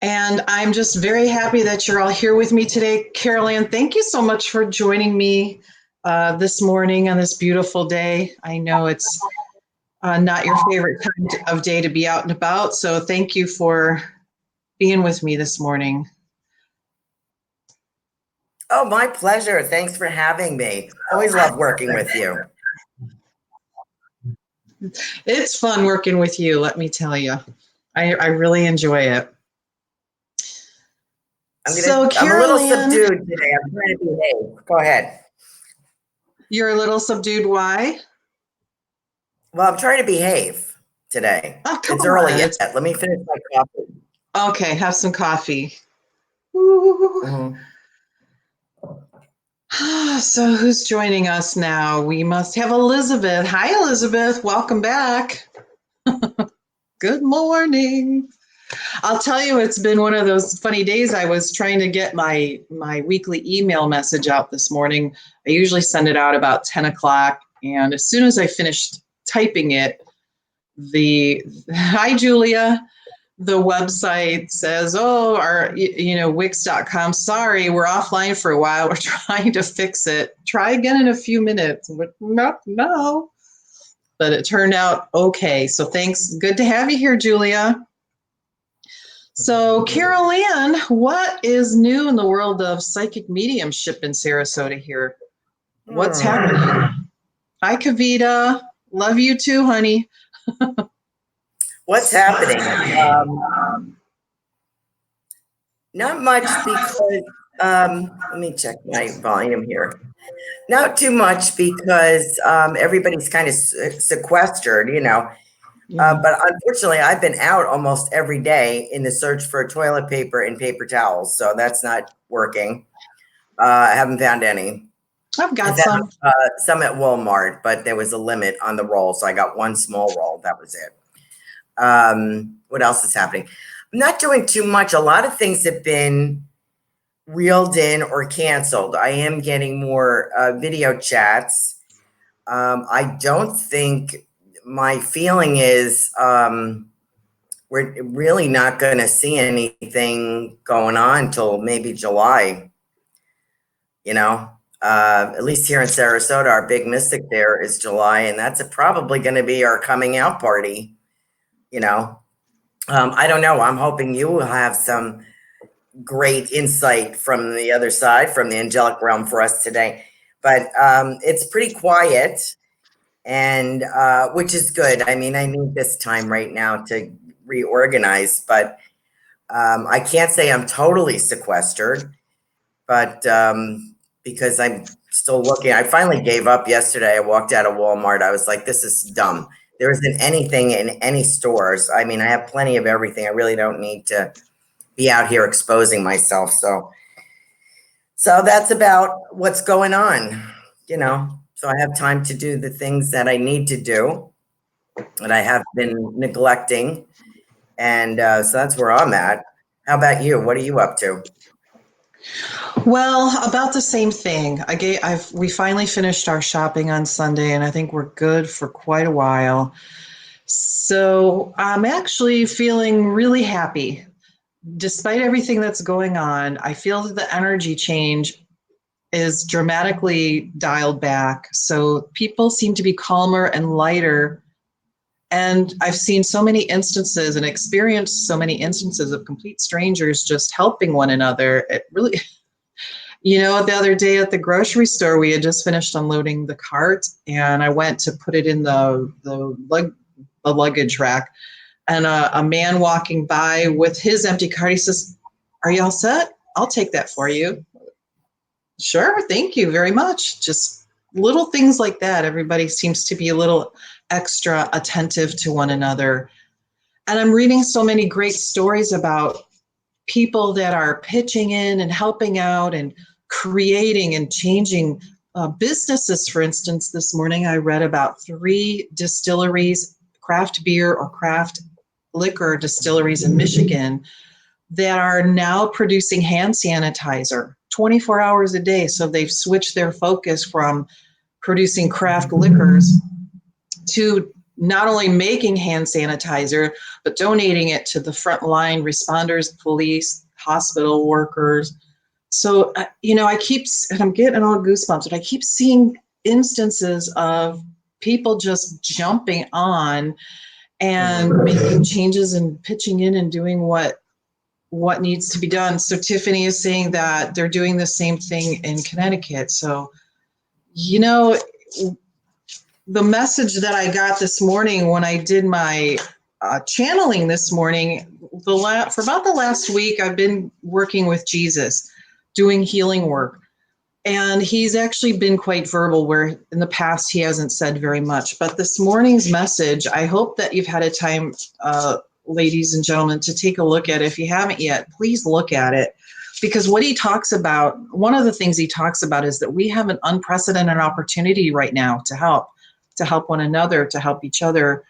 And I'm just very happy that you're all here with me today. Carolan, thank you so much for joining me this morning on this beautiful day. I know it's not your favorite time of day to be out and about, so thank you for being with me this morning. Oh, my pleasure. Thanks for having me. Always love working with you. It's fun working with you, let me tell you. I really enjoy it. I'm a little subdued today. I'm trying to behave. Go ahead. You're a little subdued. Why? Well, I'm trying to behave today. Oh, it's early yet. Let me finish my coffee. Okay, have some coffee. So who's joining us now? We must have Elizabeth. Hi, Elizabeth. Welcome back. Good morning. I'll tell you, it's been one of those funny days. I was trying to get my weekly email message out this morning. I usually send it out about 10 o'clock. And as soon as I finished typing it, hi, Julia. The website says, oh, our, Wix.com, sorry, we're offline for a while. We're trying to fix it. Try again in a few minutes. No. But it turned out okay. So thanks. Good to have you here, Julia. So, Carolan, what is new in the world of psychic mediumship in Sarasota here? What's happening? Hi, Kavita. Love you too, honey. What's happening? Not much because, let me check my volume here. Not too much because everybody's kind of sequestered, But unfortunately, I've been out almost every day in the search for toilet paper and paper towels. So that's not working. I haven't found any. I've got some. Some at Walmart, but there was a limit on the roll. So I got one small roll. That was it. What else is happening? I'm not doing too much. A lot of things have been reeled in or canceled. I am getting more video chats. I don't think, my feeling is we're really not going to see anything going on until maybe July. At least here in Sarasota, our big mystic there is July, and that's probably going to be our coming out party. I don't know. I'm hoping you will have some great insight from the other side, from the Angelic Realm for us today. But it's pretty quiet, and which is good. I mean, I need this time right now to reorganize, but I can't say I'm totally sequestered, but because I'm still looking. I finally gave up yesterday. I walked out of Walmart. I was like, this is dumb. There isn't anything in any stores. I mean, I have plenty of everything. I really don't need to be out here exposing myself. So that's about what's going on, So I have time to do the things that I need to do that I have been neglecting. And so that's where I'm at. How about you? What are you up to? Well, about the same thing. We finally finished our shopping on Sunday, and I think we're good for quite a while. So I'm actually feeling really happy. Despite everything that's going on, I feel that the energy change is dramatically dialed back. So people seem to be calmer and lighter. And I've seen so many instances and experienced so many instances of complete strangers just helping one another. It really... the other day at the grocery store, we had just finished unloading the cart, and I went to put it in the luggage rack. And a man walking by with his empty cart, he says, "Are you all set? I'll take that for you." Sure, thank you very much. Just little things like that. Everybody seems to be a little extra attentive to one another. And I'm reading so many great stories about people that are pitching in and helping out and creating and changing businesses. For instance, this morning I read about 3 distilleries, craft beer or craft liquor distilleries in Michigan that are now producing hand sanitizer 24 hours a day. So they've switched their focus from producing craft liquors to not only making hand sanitizer, but donating it to the frontline responders, police, hospital workers. So, I keep, and I'm getting all goosebumps, but I keep seeing instances of people just jumping on and making changes and pitching in and doing what needs to be done. So Tiffany is saying that they're doing the same thing in Connecticut. So, the message that I got this morning when I did my channeling this morning, for about the last week, I've been working with Jesus, doing healing work. And he's actually been quite verbal, where in the past he hasn't said very much. But this morning's message, I hope that you've had a time, ladies and gentlemen, to take a look at it. If you haven't yet, please look at it. Because what he talks about, one of the things he talks about is that we have an unprecedented opportunity right now to help one another, to help each other,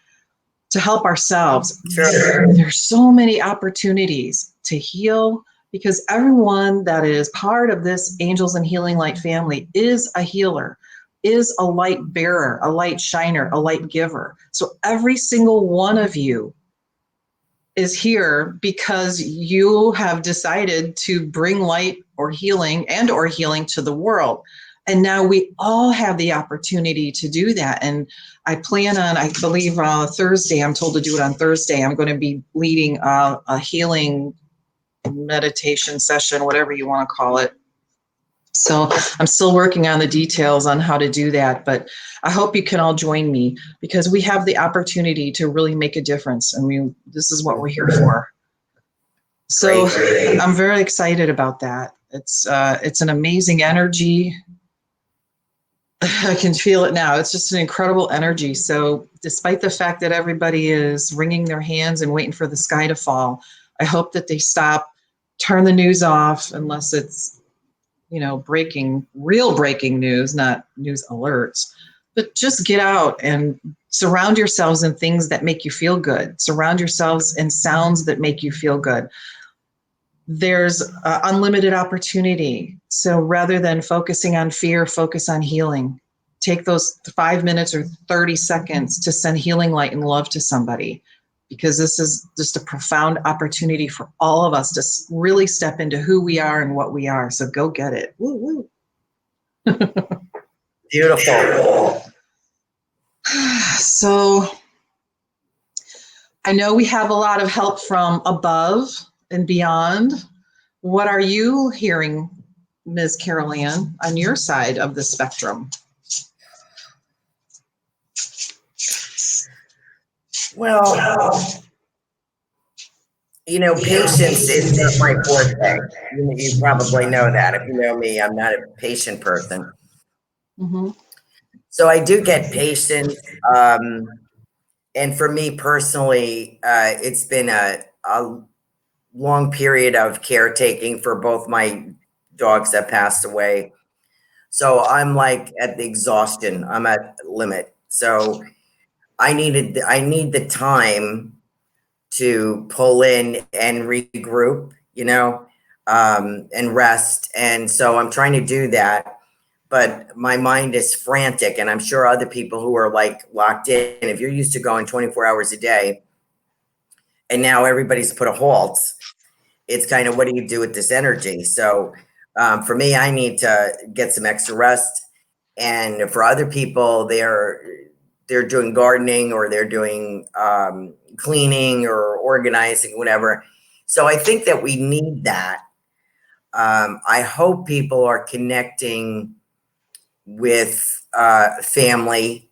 to help ourselves. Sure. There's so many opportunities to heal, because everyone that is part of this Angels and Healing Light family is a healer, is a light bearer, a light shiner, a light giver. So every single one of you is here because you have decided to bring light or healing to the world. And now we all have the opportunity to do that. And I plan on, I believe Thursday, I'm told to do it on Thursday, I'm going to be leading a healing meditation session, whatever you want to call it. So I'm still working on the details on how to do that, but I hope you can all join me, because we have the opportunity to really make a difference. And this is what we're here for. So great. I'm very excited about that. It's an amazing energy. I can feel it now. It's just an incredible energy. So despite the fact that everybody is wringing their hands and waiting for the sky to fall, I hope that they stop, turn the news off, unless it's, real breaking news, not news alerts. But just get out and surround yourselves in things that make you feel good. Surround yourselves in sounds that make you feel good. There's unlimited opportunity. So rather than focusing on fear, focus on healing. Take those 5 minutes or 30 seconds to send healing light and love to somebody, because this is just a profound opportunity for all of us to really step into who we are and what we are. So go get it. Woo, woo. Beautiful. So I know we have a lot of help from above and beyond. What are you hearing, Ms. Carolan, on your side of the spectrum? Well, patience is not my forte. You probably know that. If you know me, I'm not a patient person. Mm-hmm. So I do get patience. And for me personally, it's been a long period of caretaking for both my dogs that passed away. So I'm like at the exhaustion. I'm at limit. So I need the time to pull in and regroup, and rest. And so I'm trying to do that, but my mind is frantic, and I'm sure other people who are like locked in, if you're used to going 24 hours a day and now everybody's put a halt, it's kind of, what do you do with this energy? So for me, I need to get some extra rest. And for other people, they're doing gardening, or they're doing cleaning or organizing, whatever. So I think that we need that. I hope people are connecting with family.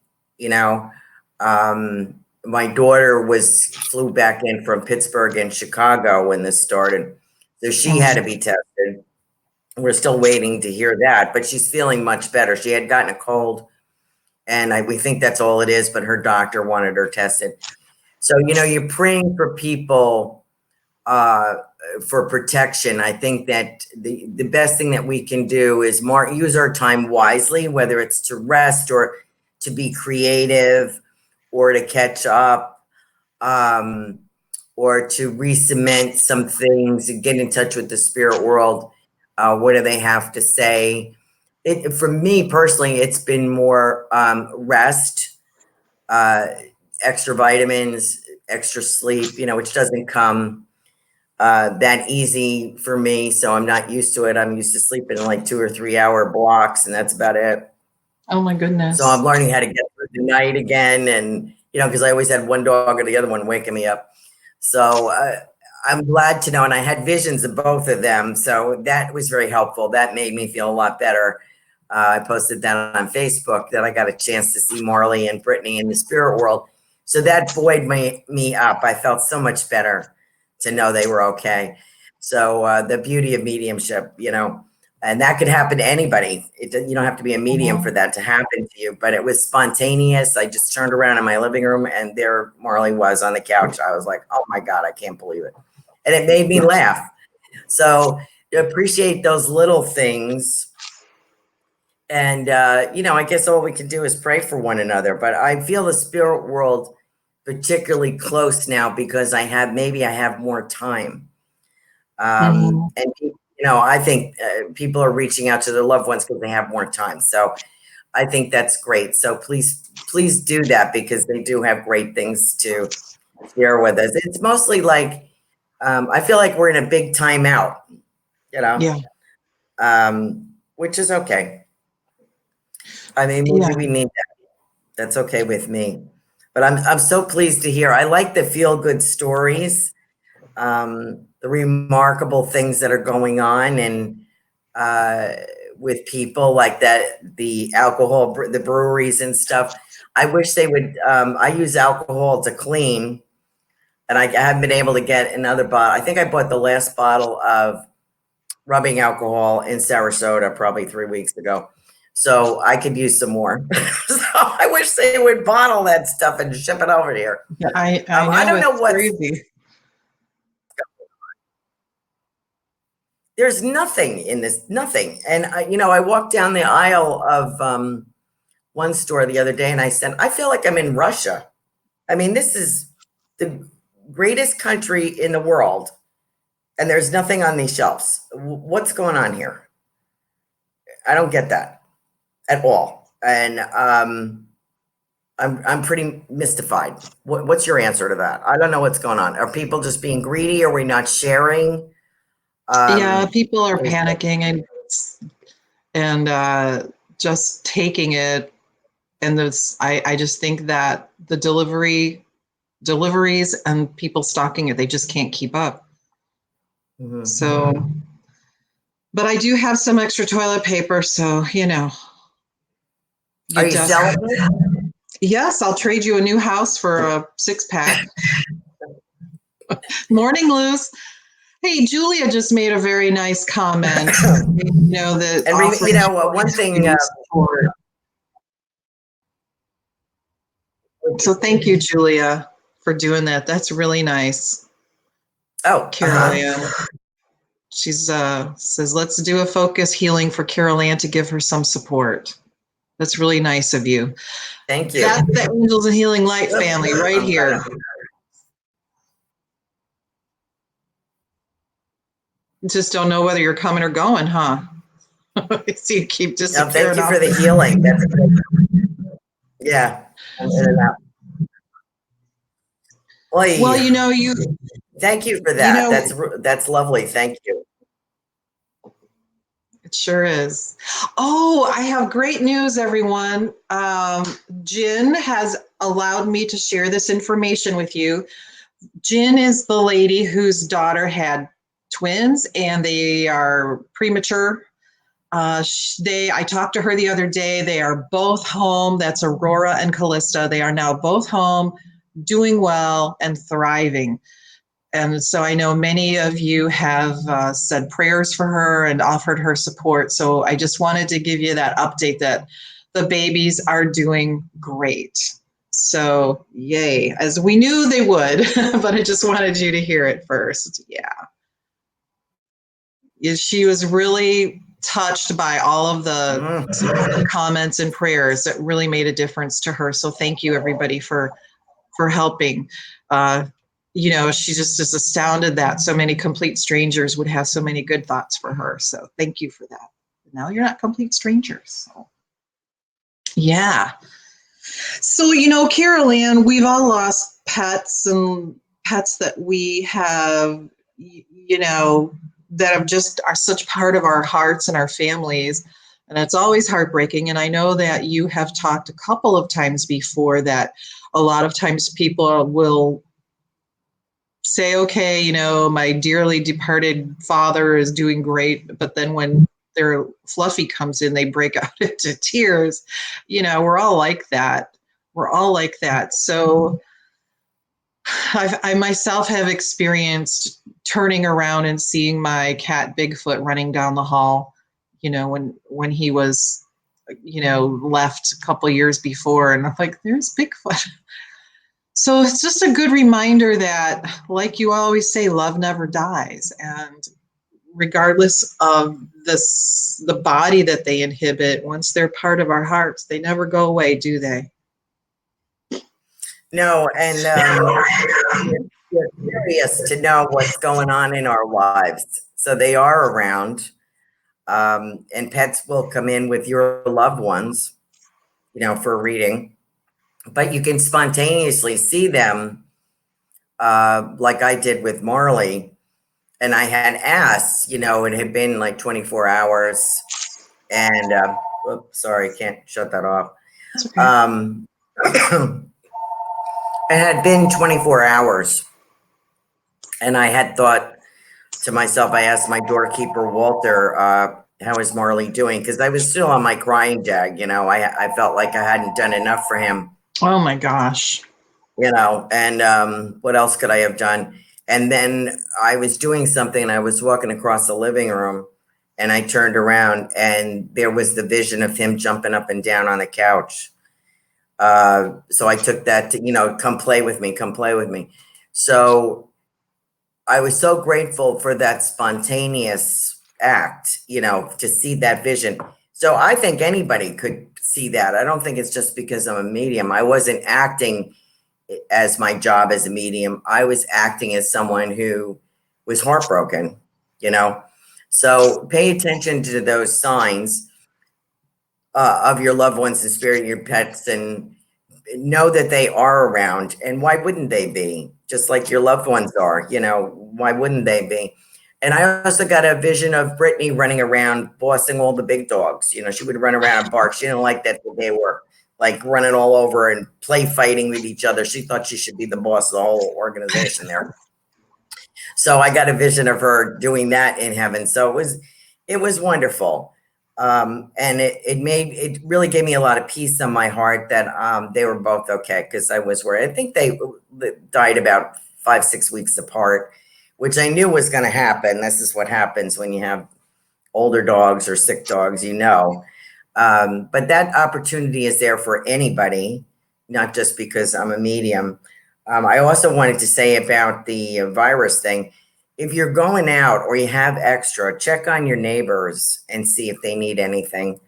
My daughter flew back in from Pittsburgh and Chicago when this started. So she had to be tested. We're still waiting to hear that, but she's feeling much better. She had gotten a cold, and we think that's all it is, but her doctor wanted her tested. So, you're praying for people for protection. I think that the best thing that we can do is use our time wisely, whether it's to rest or to be creative or to catch up, or to re-cement some things and get in touch with the spirit world. What do they have to say? For me personally, it's been more rest, extra vitamins, extra sleep, which doesn't come that easy for me. So I'm not used to it. I'm used to sleeping in like 2 or 3 hour blocks, and that's about it. Oh my goodness. So I'm learning how to get through the night again. And, because I always had one dog or the other one waking me up. So I'm glad to know. And I had visions of both of them. So that was very helpful. That made me feel a lot better. I posted that on Facebook that I got a chance to see Marley and Brittany in the spirit world. So that buoyed me up. I felt so much better to know they were okay. So the beauty of mediumship, and that could happen to anybody. You don't have to be a medium for that to happen to you, but it was spontaneous. I just turned around in my living room and there Marley was on the couch. I was like, oh my God, I can't believe it. And it made me laugh. So appreciate those little things. And, I guess all we can do is pray for one another, but I feel the spirit world particularly close now because I have more time. And I think people are reaching out to their loved ones because they have more time. So I think that's great. So please do that because they do have great things to share with us. It's mostly like, I feel like we're in a big timeout, which is okay. I mean, we need that. That's okay with me. But I'm so pleased to hear. I like the feel good stories. The remarkable things that are going on and with people like that, the alcohol, the breweries and stuff. I wish they would, I use alcohol to clean and I haven't been able to get another bottle. I think I bought the last bottle of rubbing alcohol in Sarasota probably 3 weeks ago. So I could use some more. So I wish they would bottle that stuff and ship it over here. I don't know what's crazy. There's nothing in this, nothing. And I walked down the aisle of one store the other day and I said, I feel like I'm in Russia. I mean, this is the greatest country in the world and there's nothing on these shelves. What's going on here? I don't get that at all. And I'm pretty mystified. What's your answer to that? I don't know what's going on. Are people just being greedy? Are we not sharing? People are panicking and just taking it. And I just think that the deliveries and people stocking it, they just can't keep up. Mm-hmm. So, but I do have some extra toilet paper, so Are you selling it? Yes, I'll trade you a new house for a 6-pack. Morning, Luz. Hey, Julia just made a very nice comment. That and one thing. So thank you, Julia, for doing that. That's really nice. Oh, Carolan. She's says, let's do a focus healing for Carolan to give her some support. That's really nice of you. Thank you. That's the Angels and Healing Light family right here. Just don't know whether you're coming or going, huh? So you keep disappearing. Thank you for the healing. That's good. Yeah. Well, thank you for that. That's lovely. Thank you. It sure is. Oh, I have great news, everyone. Jen has allowed me to share this information with you. Jen is the lady whose daughter had twins and they are premature. I talked to her the other day. They are both home. That's Aurora and Callista. They are now both home, doing well and thriving. And so I know many of you have said prayers for her and offered her support. So I just wanted to give you that update that the babies are doing great. So yay, as we knew they would, but I just wanted you to hear it first. Yeah. She was really touched by all of the comments and prayers that really made a difference to her. So thank you, everybody, for helping. She just is astounded that so many complete strangers would have so many good thoughts for her. So thank you for that. Now you're not complete strangers. So. Yeah. So, Carolan, we've all lost pets and pets that we have, that have just are such part of our hearts and our families. And it's always heartbreaking. And I know that you have talked a couple of times before that a lot of times people will say, okay, my dearly departed father is doing great. But then when their Fluffy comes in, they break out into tears. We're all like that. We're all like that. So I myself have experienced turning around and seeing my cat Bigfoot running down the hall, when he was, left a couple years before. And I'm like, there's Bigfoot. So it's just a good reminder that, like you always say, love never dies. And regardless of the body that they inhibit, once they're part of our hearts, they never go away, do they? No, and you're curious to know what's going on in our lives. So they are around, and pets will come in with your loved ones, for a reading. But you can spontaneously see them, like I did with Marley. And I had asked, it had been like 24 hours. And, oops, sorry, can't shut that off. That's okay. It had been 24 hours. And I had thought to myself, I asked my doorkeeper, Walter, how is Marley doing? Because I was still on my crying jag. I felt like I hadn't done enough for him. Oh my gosh. And what else could I have done? And then I was doing something and I was walking across the living room and I turned around and there was the vision of him jumping up and down on the couch. So I took that to, come play with me, come play with me. So I was so grateful for that spontaneous act, to see that vision. So I think anybody could see that. I don't think it's just because I'm a medium. I wasn't acting as my job as a medium. I was acting as someone who was heartbroken, So pay attention to those signs of your loved ones and spirit, your pets, and know that they are around. And why wouldn't they be? Just like your loved ones are, why wouldn't they be? And I also got a vision of Brittany running around, bossing all the big dogs. She would run around and bark. She didn't like that they were like running all over and play fighting with each other. She thought she should be the boss of the whole organization there. So I got a vision of her doing that in heaven. So it was wonderful. And it really gave me a lot of peace on my heart that they were both okay, because I was worried. I think they died about 5-6 weeks apart, which I knew was going to happen. This is what happens when you have older dogs or sick dogs, but that opportunity is there for anybody, not just because I'm a medium. I also wanted to say about the virus thing. If you're going out or you have extra, check on your neighbors and see if they need anything.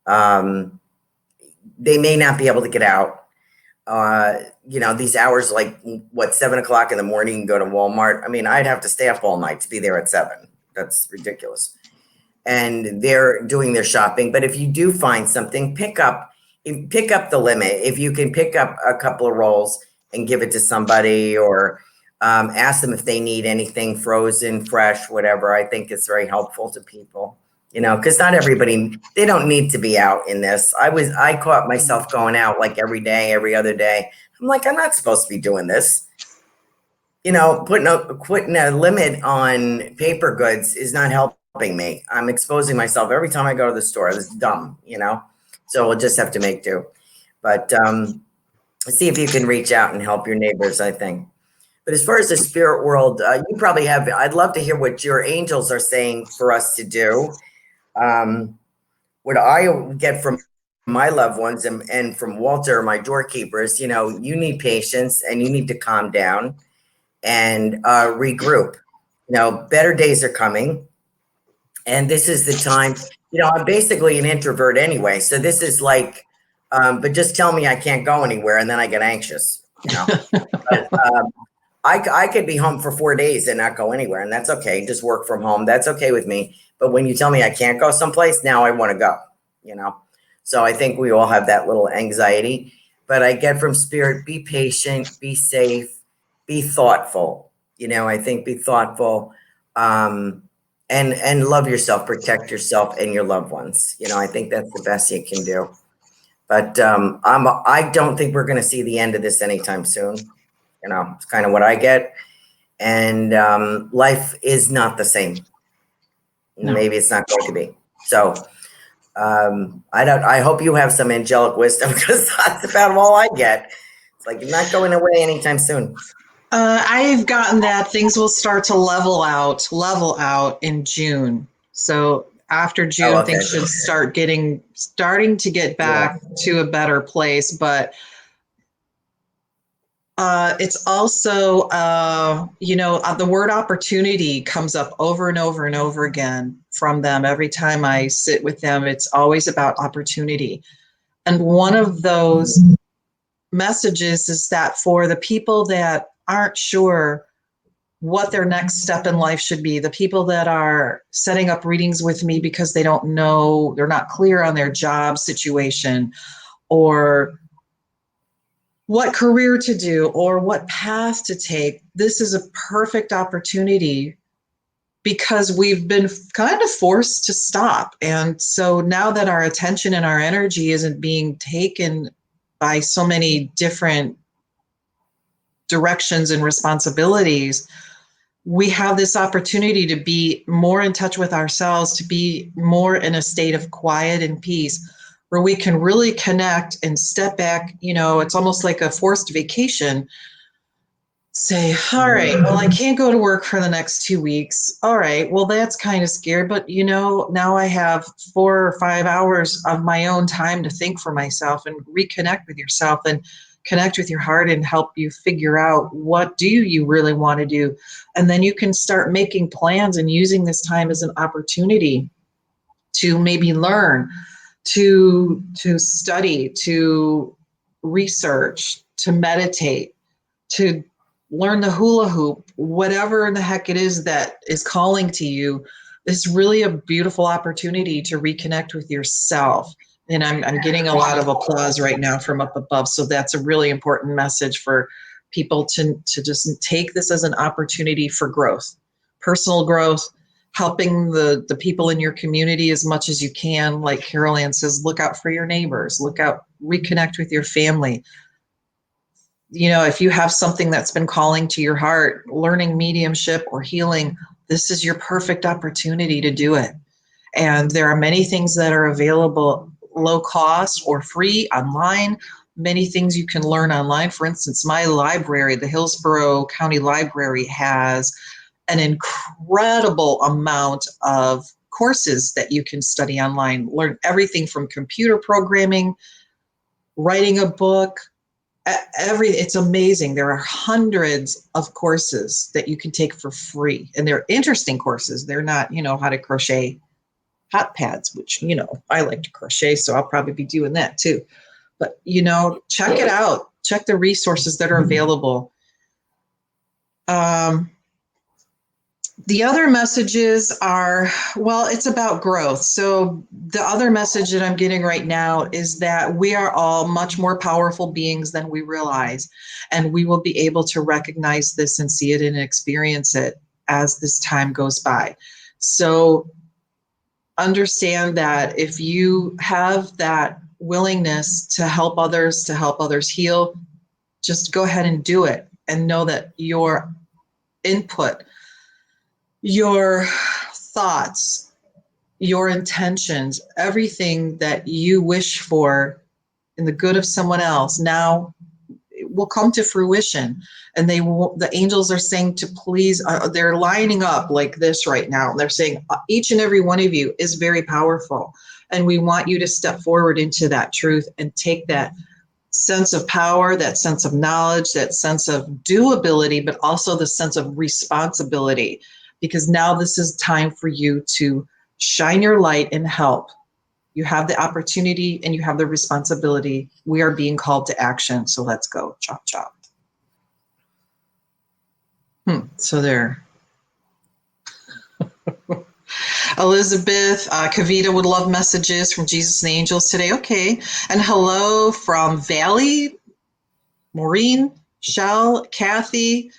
They may not be able to get out. These hours, like 7 o'clock in the morning, you can go to Walmart. I mean, I'd have to stay up all night to be there at 7. That's ridiculous. And they're doing their shopping. But if you do find something, pick up the limit. If you can pick up a couple of rolls and give it to somebody, or ask them if they need anything frozen, fresh, whatever. I think it's very helpful to people, because not everybody, they don't need to be out in this. I caught myself going out like every day, every other day. I'm like, I'm not supposed to be doing this. Putting a limit on paper goods is not helping me. I'm exposing myself every time I go to the store. This is dumb, so we'll just have to make do. But see if you can reach out and help your neighbors, I think. But as far as the spirit world, you probably have, I'd love to hear what your angels are saying for us to do. What I get from my loved ones and from Walter, my doorkeepers, you need patience and you need to calm down and regroup. Better days are coming. And this is the time, I'm basically an introvert anyway. So this is like, but just tell me I can't go anywhere and then I get anxious, But, I could be home for 4 days and not go anywhere, and that's okay. Just work from home. That's okay with me. But when you tell me I can't go someplace, now I want to go, So I think we all have that little anxiety. but I get from spirit, be patient, be safe, be thoughtful. I think be thoughtful, and love yourself, protect yourself and your loved ones. I think that's the best you can do. But I don't think we're going to see the end of this anytime soon. It's kind of what I get. And life is not the same. No. Maybe it's not going to be. So I hope you have some angelic wisdom, because that's about all I get. It's like, you're not going away anytime soon. I've gotten that things will start to level out in June. So after June, Okay. things should starting to get back to a better place. But it's also, the word opportunity comes up over and over and over again from them. Every time I sit with them, it's always about opportunity. And one of those messages is that for the people that aren't sure what their next step in life should be, the people that are setting up readings with me because they don't know, they're not clear on their job situation or what career to do or what path to take, this is a perfect opportunity because we've been kind of forced to stop. And so now that our attention and our energy isn't being taken by so many different directions and responsibilities, we have this opportunity to be more in touch with ourselves, to be more in a state of quiet and peace, where we can really connect and step back. It's almost like a forced vacation. Say, all right, well, I can't go to work for the next 2 weeks. All right, well, that's kind of scary, but now I have 4 or 5 hours of my own time to think for myself and reconnect with yourself and connect with your heart and help you figure out what do you really want to do. And then you can start making plans and using this time as an opportunity to maybe learn, to study, to research, to meditate, to learn the hula hoop, whatever the heck it is that is calling to you. It's really a beautiful opportunity to reconnect with yourself. And I'm getting a lot of applause right now from up above. So that's a really important message for people to just take this as an opportunity for growth, personal growth, helping the people in your community as much as you can. Like Carolan says, look out for your neighbors, reconnect with your family. If you have something that's been calling to your heart, learning mediumship or healing, this is your perfect opportunity to do it. And there are many things that are available low cost or free online, many things you can learn online. For instance, my library, the Hillsborough County Library, has an incredible amount of courses that you can study online, learn everything from computer programming, writing a book, it's amazing. There are hundreds of courses that you can take for free, and they're interesting courses. They're not, how to crochet hot pads, which, I like to crochet, so I'll probably be doing that too. But, check it out. Check the resources that are available. The other messages are, it's about growth. So the other message that I'm getting right now is that we are all much more powerful beings than we realize. And we will be able to recognize this and see it and experience it as this time goes by. So understand that if you have that willingness to help others heal, just go ahead and do it, and know that your input, your thoughts, your intentions, everything that you wish for in the good of someone else now will come to fruition. And the angels are saying to please, they're lining up like this right now. They're saying each and every one of you is very powerful. And we want you to step forward into that truth and take that sense of power, that sense of knowledge, that sense of doability, but also the sense of responsibility. Because now this is time for you to shine your light and help. You have the opportunity and you have the responsibility. We are being called to action. So let's go. Chop, chop. So there. Elizabeth, Kavita would love messages from Jesus and Angels today. Okay. And hello from Valley, Maureen, Shell, Kathy.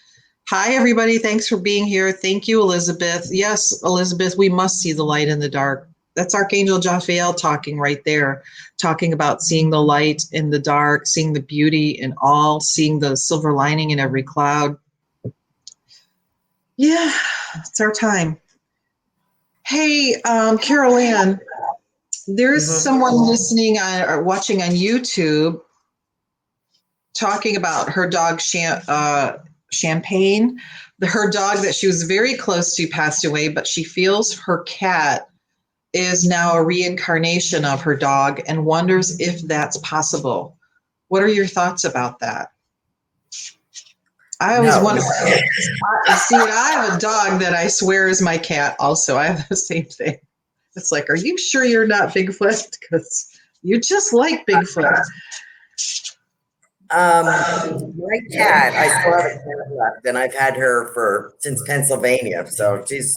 Hi, everybody. Thanks for being here. Thank you, Elizabeth. Yes, Elizabeth, we must see the light in the dark. That's Archangel Jophiel talking right there, talking about seeing the light in the dark, seeing the beauty in all, seeing the silver lining in every cloud. Yeah, it's our time. Hey, Carolan, there's someone listening or watching on YouTube talking about her dog Champagne. Her dog that she was very close to passed away, but she feels her cat is now a reincarnation of her dog and wonders if that's possible. What are your thoughts about that? I always wonder. See, I have a dog that I swear is my cat also. I have the same thing. It's like, are you sure you're not Bigfoot? Because you just like Bigfoot. My cat, I still have a cat left, and I've had her since Pennsylvania, so she's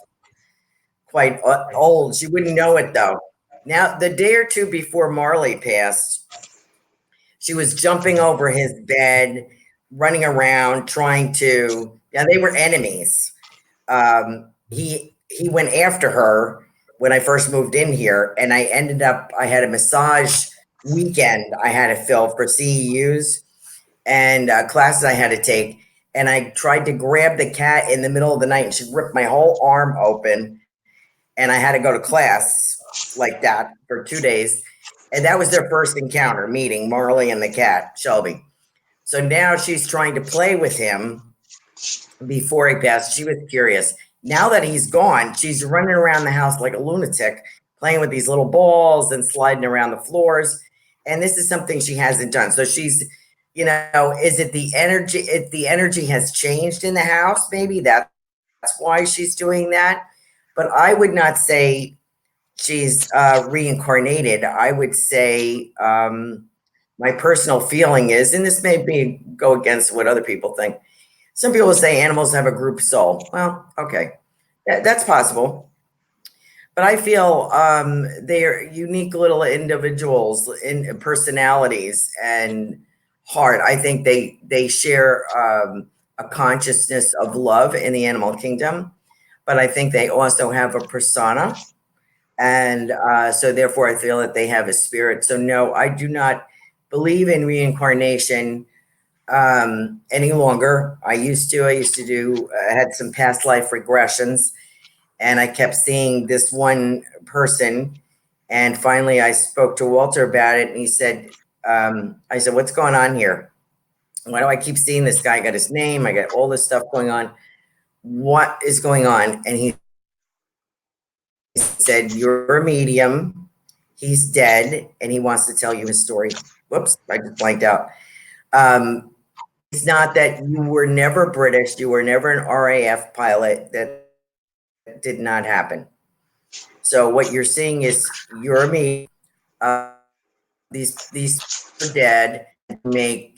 quite old. She wouldn't know it though. Now, the day or two before Marley passed, she was jumping over his bed, running around, trying to. Yeah, they were enemies. He went after her when I first moved in here, and I had a massage weekend I had to fill for CEUs and classes I had to take. And I tried to grab the cat in the middle of the night, and she ripped my whole arm open. And I had to go to class like that for 2 days. And that was their first encounter, meeting Marley and the cat, Shelby. So now she's trying to play with him before he passed. She was curious. Now that he's gone, she's running around the house like a lunatic, playing with these little balls and sliding around the floors. And this is something she hasn't done. So she's, is it the energy? If the energy has changed in the house, maybe that's why she's doing that. But I would not say she's reincarnated. I would say my personal feeling is, and this may go against what other people think. Some people say animals have a group soul. Well, okay, that's possible. But I feel they're unique little individuals in personalities and heart. I think they share a consciousness of love in the animal kingdom, but I think they also have a persona. And so therefore I feel that they have a spirit. So no, I do not believe in reincarnation any longer. I used to do, I had some past life regressions, and I kept seeing this one person. And finally I spoke to Walter about it, and he said, I said, what's going on here? Why do I keep seeing this guy? I got his name, I got all this stuff going on. What is going on? And he said, you're a medium, he's dead, and he wants to tell you his story. Whoops, I just blanked out. It's not that you were never British, you were never an RAF pilot. That did not happen. So what you're seeing is you're me. These are dead. They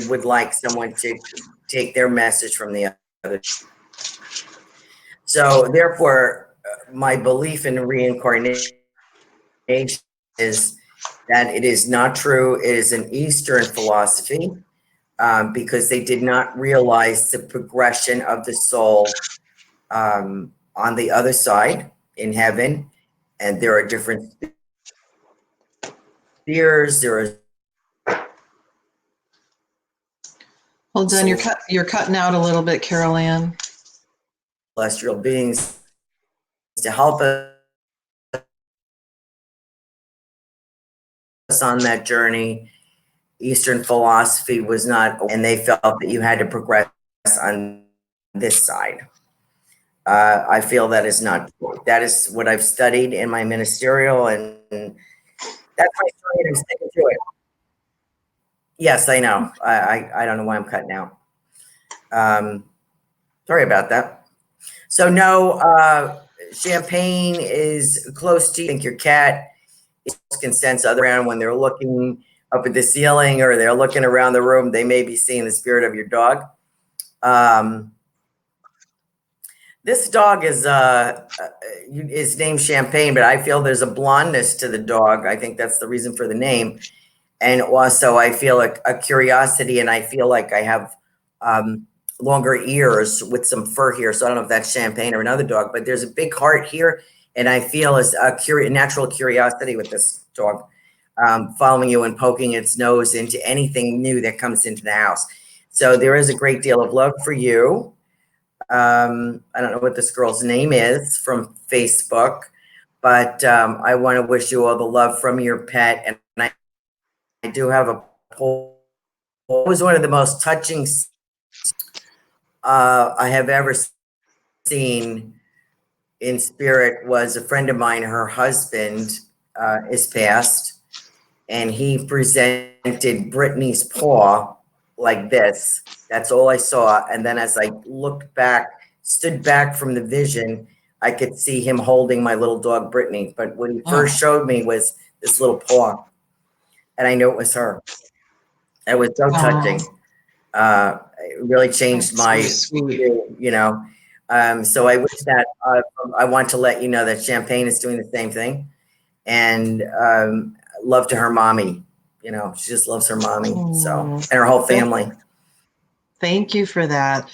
would like someone to take their message from the other. So therefore, my belief in reincarnation is that it is not true. It is an Eastern philosophy, because they did not realize the progression of the soul on the other side in heaven. And there are different spheres. There are. Hold on, you're cutting out a little bit, Carolan. Celestial beings to help us on that journey. Eastern philosophy was not, and they felt that you had to progress on this side. I feel that is not true. That is what I've studied in my ministerial, and that's my story, and I'm sticking to it. Yes, I know. I don't know why I'm cutting out. Sorry about that. So no, Champagne is close to you. I think your cat can sense other around when they're looking up at the ceiling or they're looking around the room. They may be seeing the spirit of your dog. This dog is named Champagne, but I feel there's a blondness to the dog. I think that's the reason for the name. And also I feel like a curiosity, and I feel like I have longer ears with some fur here. So I don't know if that's Champagne or another dog, but there's a big heart here. And I feel a natural curiosity with this dog, following you and poking its nose into anything new that comes into the house. So there is a great deal of love for you. I don't know what this girl's name is from Facebook, but I want to wish you all the love from your pet. And I do have a poll. It was one of the most touching I have ever seen in spirit. Was a friend of mine, her husband is passed, and he presented Brittany's paw like this. That's all I saw. And then as I stood back from the vision, I could see him holding my little dog, Brittany. But what he first showed me was this little paw. And I knew it was her. It was so touching. It really changed my view, you know. So I wish that I want to let you know that Champagne is doing the same thing. And love to her mommy. You know, she just loves her mommy. So, and her whole family. Thank you for that.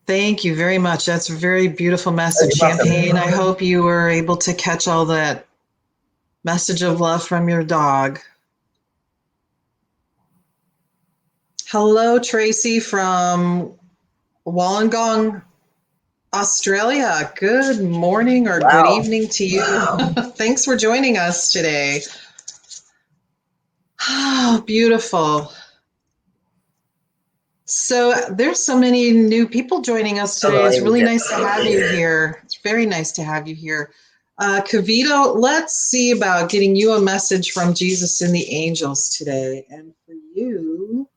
Thank you very much. That's a very beautiful message, Champagne. I hope you were able to catch all that message of love from your dog. Hello, Tracy from Wollongong, Australia. Good morning or good evening to you. Thanks for joining us today. Oh, beautiful. So there's so many new people joining us today. It's really nice to have you here. It's very nice to have you here. Kavita, let's see about getting you a message from Jesus and the angels today. And for you,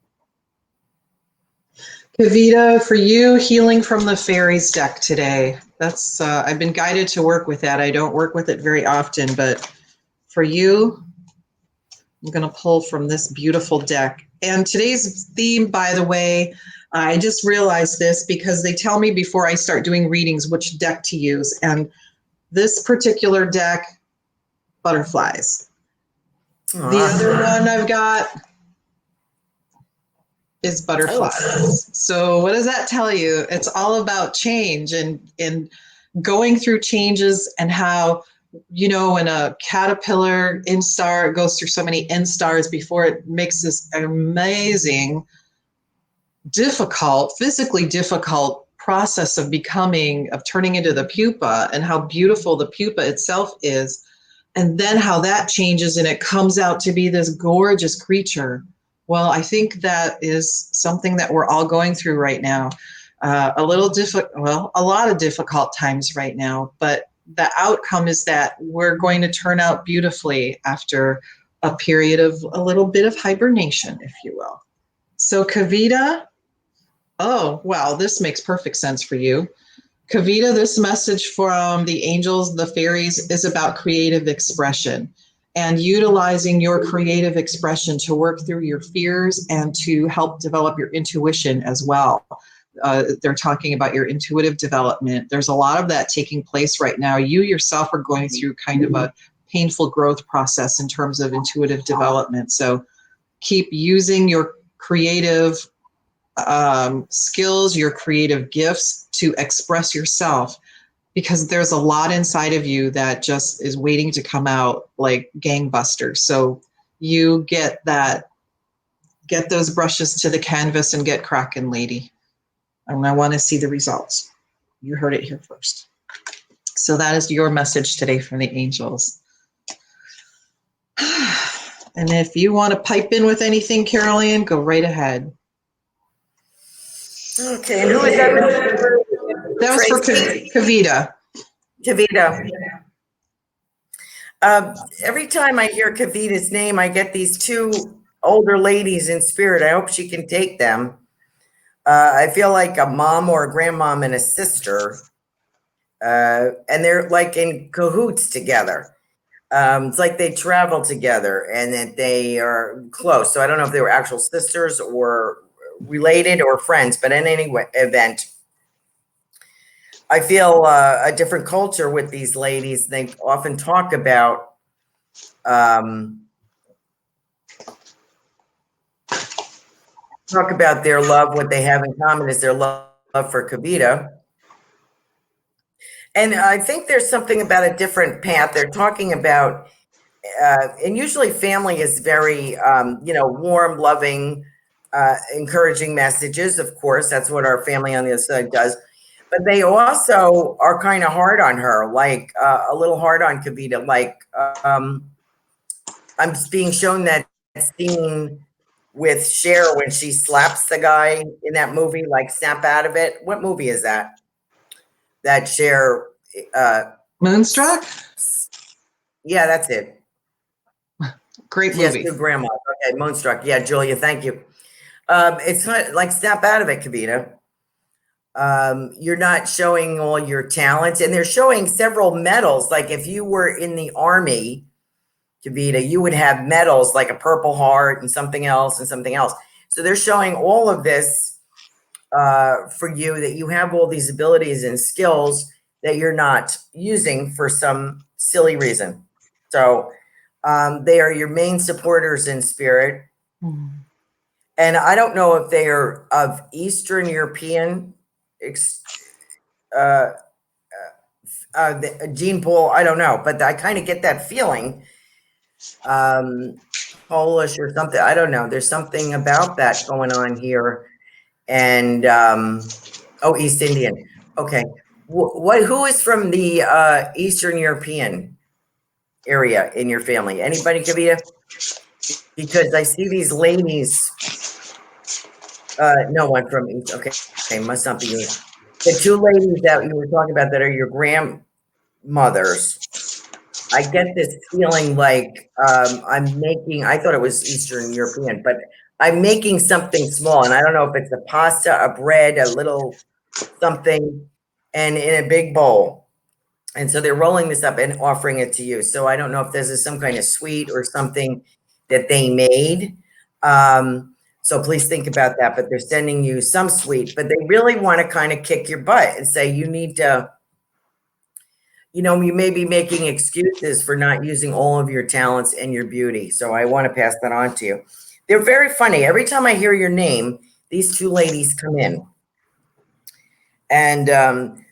Kavita, for you, healing from the fairies deck today. That's I've been guided to work with that. I don't work with it very often, but for you, I'm going to pull from this beautiful deck. And today's theme, by the way, I just realized this because they tell me before I start doing readings which deck to use. And this particular deck, butterflies. The other one I've got is butterflies. So what does that tell you? It's all about change and going through changes, and how, you know, when a caterpillar instar goes through so many instars before it makes this amazing, difficult, physically difficult process of turning into the pupa, and how beautiful the pupa itself is. And then how that changes and it comes out to be this gorgeous creature. Well, I think that is something that we're all going through right now. A lot of difficult times right now, but the outcome is that we're going to turn out beautifully after a period of a little bit of hibernation, if you will. So Kavita, oh, wow, this makes perfect sense for you. Kavita, this message from the angels, the fairies, is about creative expression and utilizing your creative expression to work through your fears and to help develop your intuition as well. They're talking about your intuitive development. There's a lot of that taking place right now. You yourself are going through kind of a painful growth process in terms of intuitive development. So keep using your creative skills, your creative gifts to express yourself, because there's a lot inside of you that just is waiting to come out like gangbusters. So you get those brushes to the canvas and get cracking, lady. And I want to see the results. You heard it here first. So that is your message today from the angels. And if you want to pipe in with anything, Carolan, go right ahead. Okay, and who is that? That was for Kavita. Kavita. Every time I hear Kavita's name, I get these two older ladies in spirit. I hope she can take them. I feel like a mom or a grandmom and a sister. And they're like in cahoots together. It's like they travel together and that they are close. So I don't know if they were actual sisters or related or friends, but in any event, I feel a different culture with these ladies. They often talk about their love. What they have in common is their love for Kavita. And I think there's something about a different path. They're talking about, and usually family is very, warm, loving, encouraging messages. Of course, that's what our family on the other side does. But they also are kind of hard on her, like a little hard on Kavita. Like I'm being shown that scene with Cher when she slaps the guy in that movie, like Snap Out of It. What movie is that? That Cher. Moonstruck? Yeah, that's it. Great She has movie. two grandmas. Okay, Moonstruck. Yeah, Julia, thank you. It's not like Snap Out of It, Kavita. You're not showing all your talents, and they're showing several medals. Like if you were in the army, Kavita, you would have medals like a Purple Heart and something else and something else. So they're showing all of this for you, that you have all these abilities and skills that you're not using for some silly reason. So they are your main supporters in spirit. Mm-hmm. And I don't know if they are of Eastern European gene pool. I don't know, but I kind of get that feeling. Polish or something. I don't know. There's something about that going on here. And East Indian. Okay. Who is from the Eastern European area in your family? Anybody, Kavita? Because I see these ladies. No one from East. Okay, must not be you. The two ladies that you were talking about that are your grandmothers. I get this feeling like I thought it was Eastern European, but I'm making something small, and I don't know if it's a pasta, a bread, a little something, and in a big bowl. And so they're rolling this up and offering it to you. So I don't know if this is some kind of sweet or something that they made. So please think about that. But they're sending you some sweet, but they really want to kind of kick your butt and say you need to, you may be making excuses for not using all of your talents and your beauty. So I want to pass that on to you. They're very funny. Every time I hear your name, these two ladies come in. And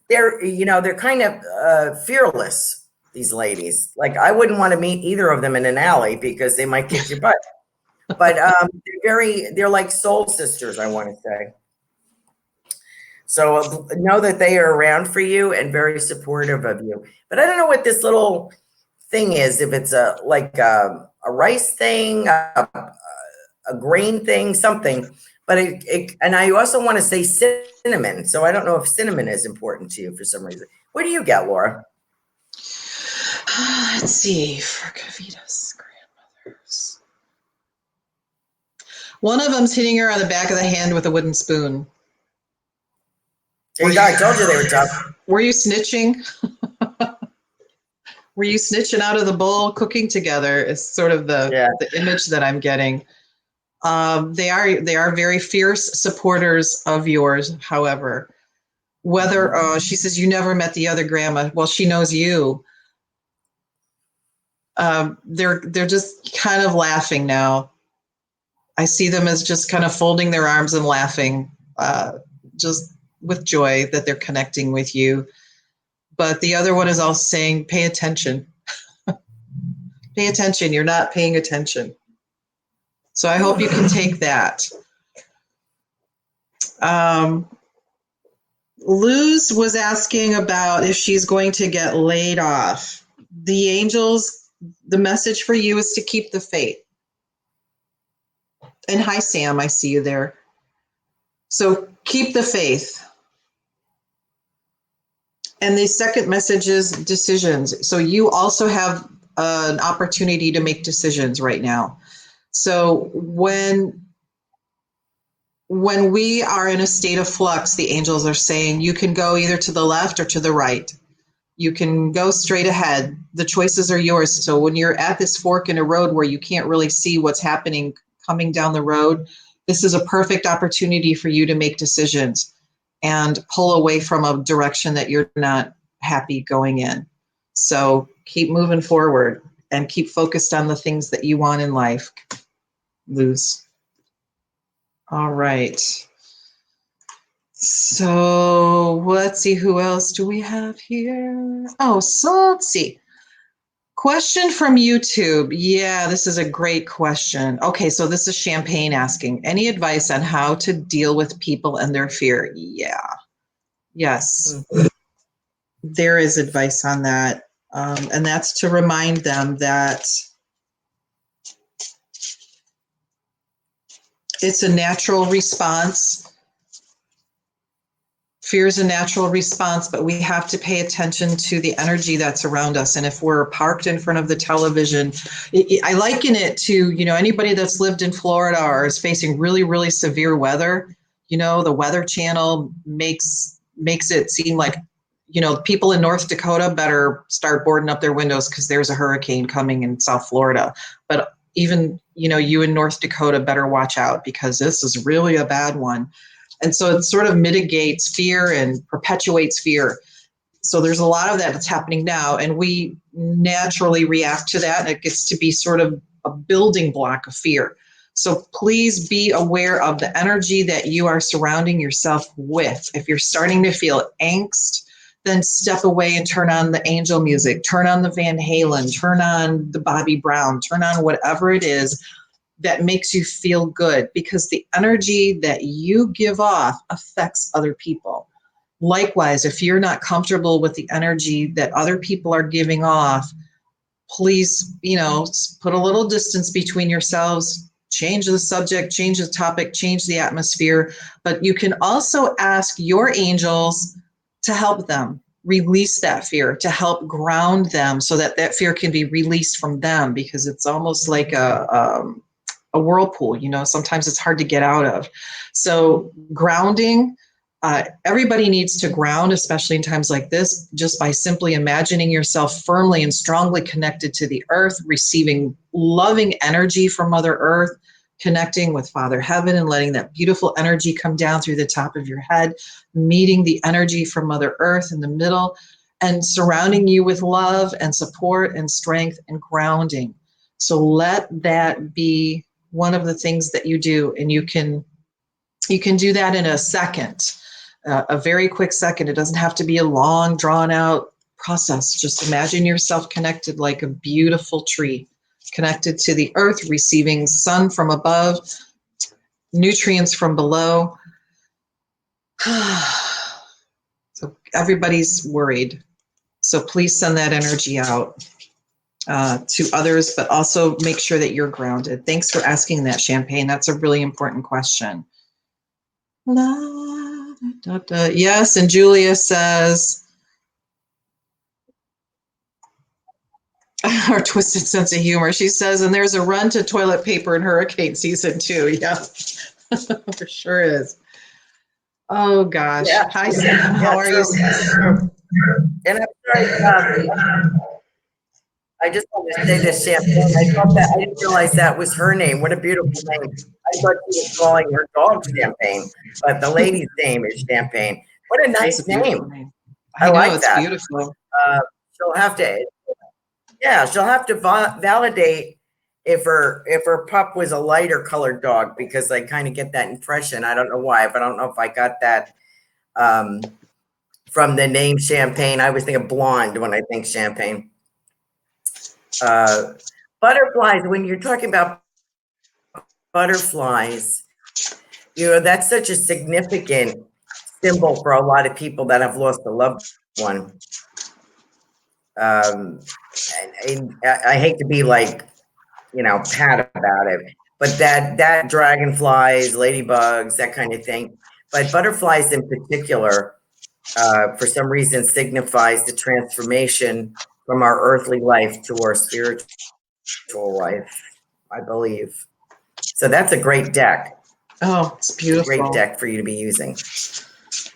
they're kind of fearless, these ladies. Like I wouldn't want to meet either of them in an alley because they might kick your butt. But they're like soul sisters, I want to say. So know that they are around for you and very supportive of you. But I don't know what this little thing is, if it's a rice thing, a grain thing, something. But and I also want to say cinnamon. So I don't know if cinnamon is important to you for some reason. What do you get, Laura? Let's see, for Kavita's grandmothers. One of them's hitting her on the back of the hand with a wooden spoon. There you go. I told you they were tough. Were you snitching? Were you snitching out of the bowl? Cooking together is sort of the image that I'm getting. They are very fierce supporters of yours. However, whether she says you never met the other grandma, well, she knows you. They're just kind of laughing now. I see them as just kind of folding their arms and laughing, just with joy that they're connecting with you. But the other one is also saying, pay attention. Pay attention. You're not paying attention. So I hope you can take that. Luz was asking about if she's going to get laid off. The angels, the message for you is to keep the faith. And hi, Sam, I see you there. So keep the faith. And the second message is decisions. So you also have an opportunity to make decisions right now. So when we are in a state of flux, the angels are saying you can go either to the left or to the right. You can go straight ahead. The choices are yours. So when you're at this fork in a road where you can't really see what's happening coming down the road, this is a perfect opportunity for you to make decisions. and pull away from a direction that you're not happy going in. So keep moving forward and keep focused on the things that you want in life, Luz. All right. So let's see, who else do we have here? Oh, so let's see. Question from YouTube. Yeah, this is a great question. Okay, so this is Champagne asking, any advice on how to deal with people and their fear? Yeah. Yes, there is advice on that. And that's to remind them that it's a natural response. Fear is a natural response, but we have to pay attention to the energy that's around us. And if we're parked in front of the television, I liken it to, anybody that's lived in Florida or is facing really, really severe weather. The Weather Channel makes it seem like, people in North Dakota better start boarding up their windows because there's a hurricane coming in South Florida. But even, you in North Dakota better watch out because this is really a bad one. And so it sort of mitigates fear and perpetuates fear. So there's a lot of that that's happening now, and we naturally react to that, and it gets to be sort of a building block of fear. So please be aware of the energy that you are surrounding yourself with. If you're starting to feel angst, then step away and turn on the angel music, turn on the Van Halen, turn on the Bobby Brown, turn on whatever it is that makes you feel good, because the energy that you give off affects other people. Likewise, if you're not comfortable with the energy that other people are giving off, please, put a little distance between yourselves, change the subject, change the topic, change the atmosphere. But you can also ask your angels to help them release that fear, to help ground them so that that fear can be released from them, because it's almost like a whirlpool, sometimes it's hard to get out of. So grounding, everybody needs to ground, especially in times like this, just by simply imagining yourself firmly and strongly connected to the earth, receiving loving energy from Mother Earth, connecting with Father Heaven and letting that beautiful energy come down through the top of your head, meeting the energy from Mother Earth in the middle, and surrounding you with love and support and strength and grounding. So let that be one of the things that you do, and you can do that in a second, a very quick second. It doesn't have to be a long, drawn out process. Just imagine yourself connected like a beautiful tree, connected to the earth, receiving sun from above, nutrients from below. So everybody's worried. So please send that energy out to others, but also make sure that you're grounded. Thanks for asking that, Champagne. That's a really important question. La, da, da. Yes, and Julia says, our twisted sense of humor. She says, and there's a run to toilet paper in hurricane season too. Yeah, there sure is. Oh gosh. Yeah. Hi, Sam. How are you? And I'm sorry, I just wanted to say this, Champagne. I didn't realize that was her name. What a beautiful name. I thought she was calling her dog Champagne, but the lady's name is Champagne. What a nice name. I know, like it's that. beautiful. She'll have to validate if her pup was a lighter colored dog, because I kind of get that impression. I don't know why, but I don't know if I got that from the name Champagne. I always think of blonde when I think Champagne. Butterflies, when you're talking about butterflies, that's such a significant symbol for a lot of people that have lost a loved one. And I hate to be like, pat about it, but that dragonflies, ladybugs, that kind of thing. But butterflies in particular, for some reason, signifies the transformation from our earthly life to our spiritual life, I believe. So that's a great deck. Oh, it's beautiful. It's a great deck for you to be using.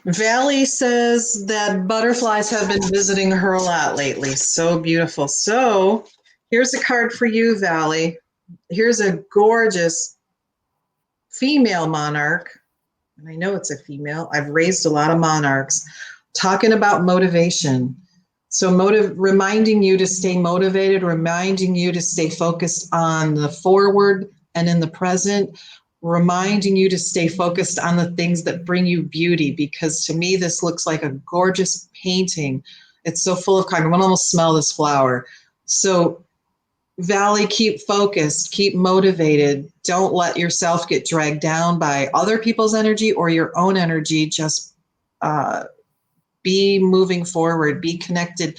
Valley says that butterflies have been visiting her a lot lately. So beautiful. So here's a card for you, Valley. Here's a gorgeous female monarch and I know it's a female. I've raised a lot of monarchs, talking about motivation. So reminding you to stay motivated, reminding you to stay focused on the forward and in the present, reminding you to stay focused on the things that bring you beauty, because to me, this looks like a gorgeous painting. It's so full of color. I can almost smell this flower. So Valley, keep focused, keep motivated. Don't let yourself get dragged down by other people's energy or your own energy. Just be moving forward, be connected.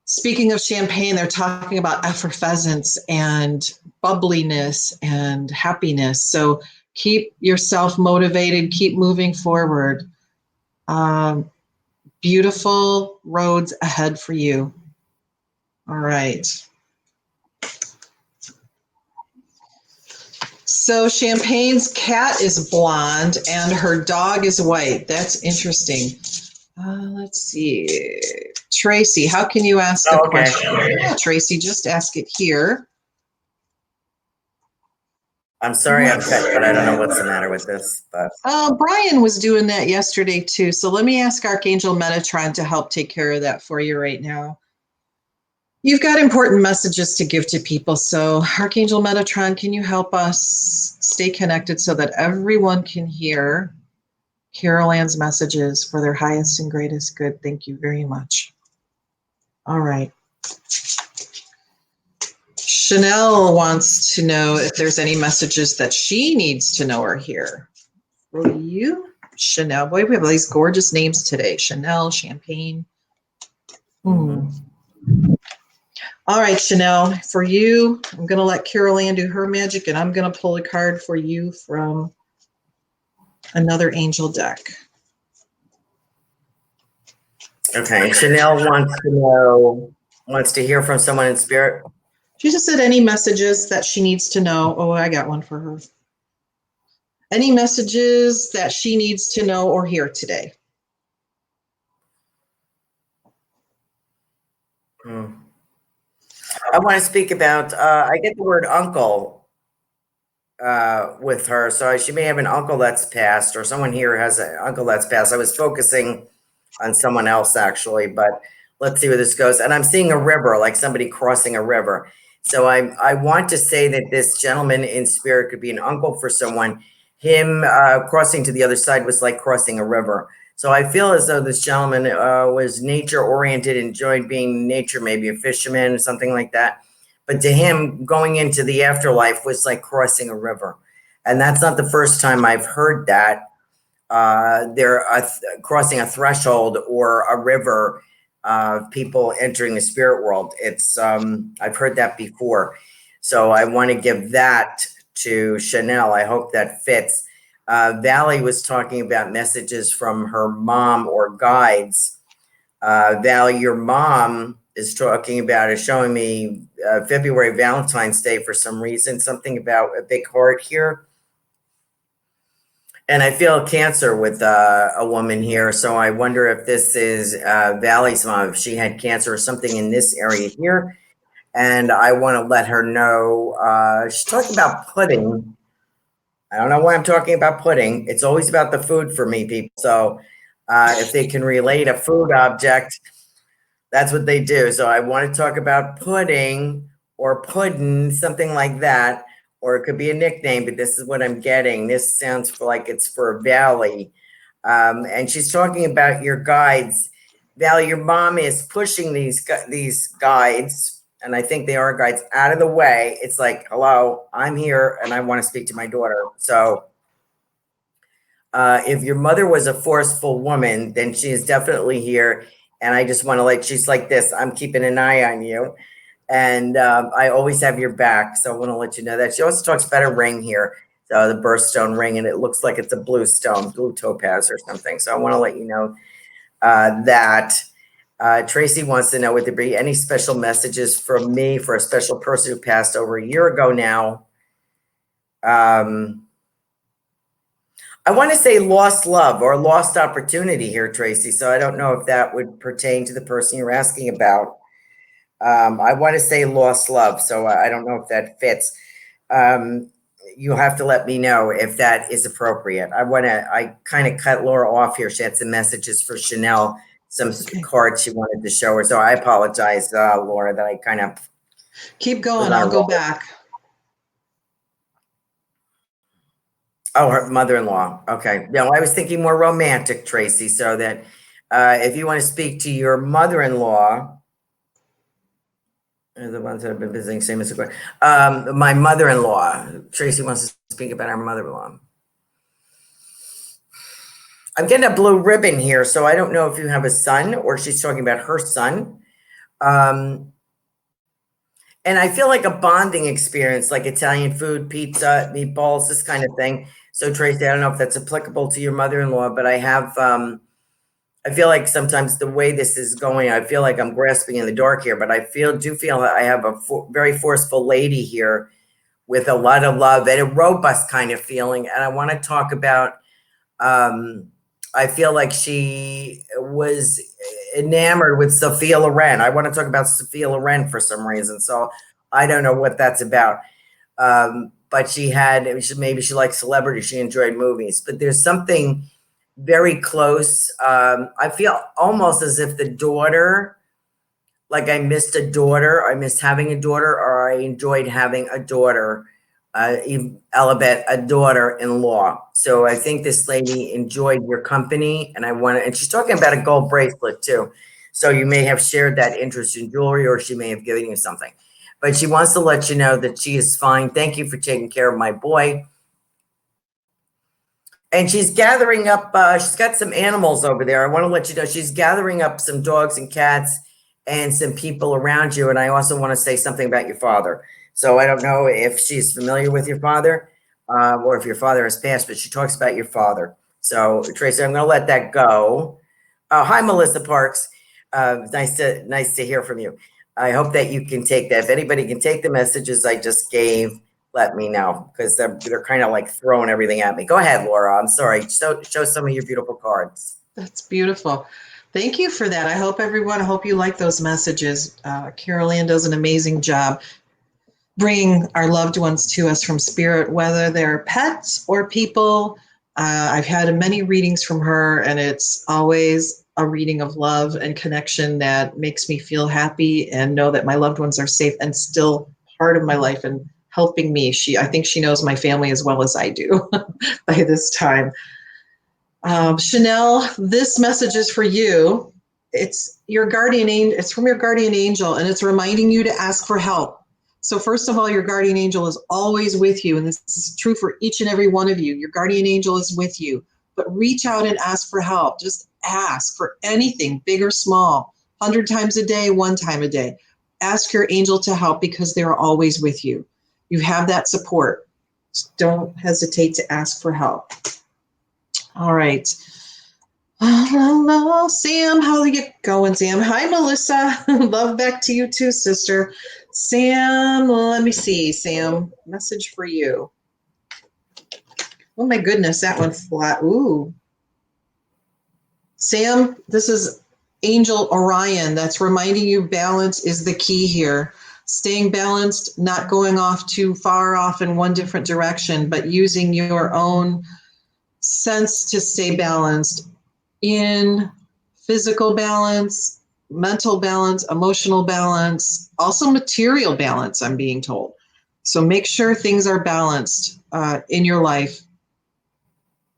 Speaking of champagne, they're talking about effervescence and bubbliness and happiness. So keep yourself motivated, keep moving forward. Beautiful roads ahead for you. All right. So Champagne's cat is blonde and her dog is white. That's interesting. Let's see. Tracy, how can you ask a question? Yeah, Tracy, just ask it here. I'm sorry I'm cut, but I don't know what's the matter with this. But Brian was doing that yesterday too. So let me ask Archangel Metatron to help take care of that for you right now. You've got important messages to give to people. So Archangel Metatron, can you help us stay connected so that everyone can hear Carolan's messages for their highest and greatest good? Thank you very much. All right. Chanel wants to know if there's any messages that she needs to know or hear. For you, Chanel. Boy, we have all these gorgeous names today. Chanel, Champagne. All right, Chanel, for you, I'm going to let Carolan do her magic, and I'm going to pull a card for you from another angel deck. Okay, Chanel wants to hear from someone in spirit. She just said any messages that she needs to know. Oh, I got one for her. Any messages that she needs to know or hear today? I want to speak about, I get the word uncle with her. So she may have an uncle that's passed, or someone here has an uncle that's passed. I was focusing on someone else actually, but let's see where this goes. And I'm seeing a river, like somebody crossing a river. So I want to say that this gentleman in spirit could be an uncle for someone. Him crossing to the other side was like crossing a river. So I feel as though this gentleman was nature oriented, enjoyed being in nature, maybe a fisherman or something like that. But to him, going into the afterlife was like crossing a river. And that's not the first time I've heard that. They're crossing a threshold or a river, people entering the spirit world. It's I've heard that before. So I want to give that to Chanel. I hope that fits. Valley was talking about messages from her mom or guides. Valley, your mom is talking about, is showing me February Valentine's Day for some reason, something about a big heart here. And I feel cancer with a woman here. So I wonder if this is Valley's mom, if she had cancer or something in this area here. And I want to let her know, she's talking about pudding. I don't know why I'm talking about pudding. It's always about the food for me, people. So if they can relate a food object, that's what they do. So I want to talk about pudding or puddin', something like that. Or it could be a nickname, but this is what I'm getting. This sounds like it's for Valley. And she's talking about your guides. Valley, your mom is pushing these guides, and I think they are guides, out of the way. It's like, hello, I'm here and I want to speak to my daughter. So if your mother was a forceful woman, then she is definitely here. And I just want to she's like this, I'm keeping an eye on you. And I always have your back. So I want to let you know that. She also talks about a ring here, the birthstone ring, and it looks like it's a blue stone, blue topaz or something. So I want to let you know that. Tracy wants to know, would there be any special messages from me for a special person who passed over a year ago now? I want to say lost love or lost opportunity here, Tracy. So I don't know if that would pertain to the person you're asking about. I want to say lost love, so I don't know if that fits. you'll have to let me know if that is appropriate. I kind of cut Laura off here. She had some messages for Chanel, some cards she wanted to show her. So I apologize, Laura, that I kind of keep going. I'll go back. Oh, her mother-in-law. Okay. No, I was thinking more romantic, Tracy. So that if you want to speak to your mother-in-law, the ones that have been visiting, same as my mother-in-law. Tracy wants to speak about our mother-in-law. I'm getting a blue ribbon here, so I don't know if you have a son or she's talking about her son. And I feel like a bonding experience, like Italian food, pizza, meatballs, this kind of thing. So Tracy, I don't know if that's applicable to your mother-in-law, but I have, I feel like sometimes the way this is going, I feel like I'm grasping in the dark here, but I do feel that I have a very forceful lady here with a lot of love and a robust kind of feeling. And I want to talk about, I feel like she was enamored with Sophia Loren. I want to talk about Sophia Loren for some reason. So I don't know what that's about. But maybe she liked celebrity. She enjoyed movies, but there's something very close. I feel almost as if the daughter, like I missed a daughter, I missed having a daughter, or I enjoyed having a daughter, Elabeth, a daughter-in-law. So I think this lady enjoyed your company, and she's talking about a gold bracelet too. So you may have shared that interest in jewelry, or she may have given you something, but she wants to let you know that she is fine. Thank you for taking care of my boy. And she's gathering up, she's got some animals over there. I want to let you know she's gathering up some dogs and cats and some people around you. And I also want to say something about your father. So I don't know if she's familiar with your father or if your father has passed, but she talks about your father. So Tracy, I'm going to let that go. Hi, Melissa Parks. Nice to hear from you. I hope that you can take that. If anybody can take the messages I just gave, let me know, because they're kind of like throwing everything at me. Go ahead, Laura. I'm sorry. Show some of your beautiful cards. That's beautiful. Thank you for that. I hope you like those messages. Carolan does an amazing job bringing our loved ones to us from spirit, whether they're pets or people. I've had many readings from her, and it's always a reading of love and connection that makes me feel happy and know that my loved ones are safe and still part of my life and helping me. I think she knows my family as well as I do by this time. Chanel, this message is for you. It's your guardian angel. It's from your guardian angel, and it's reminding you to ask for help. So first of all, your guardian angel is always with you, and this is true for each and every one of you. Your guardian angel is with you, but reach out and ask for help. Just ask for anything, big or small, 100 times a day, 1 time a day. Ask your angel to help because they're always with you. You have that support. Just don't hesitate to ask for help. All right. Hello, Sam. How are you going, Sam? Hi, Melissa. Love back to you too, sister. Sam, let me see. Sam, message for you. Oh my goodness, that one flat. Ooh. Sam, this is Angel Orion. That's reminding you balance is the key here. Staying balanced, not going off too far off in one different direction, but using your own sense to stay balanced in physical balance, mental balance, emotional balance, also material balance, I'm being told. So make sure things are balanced in your life.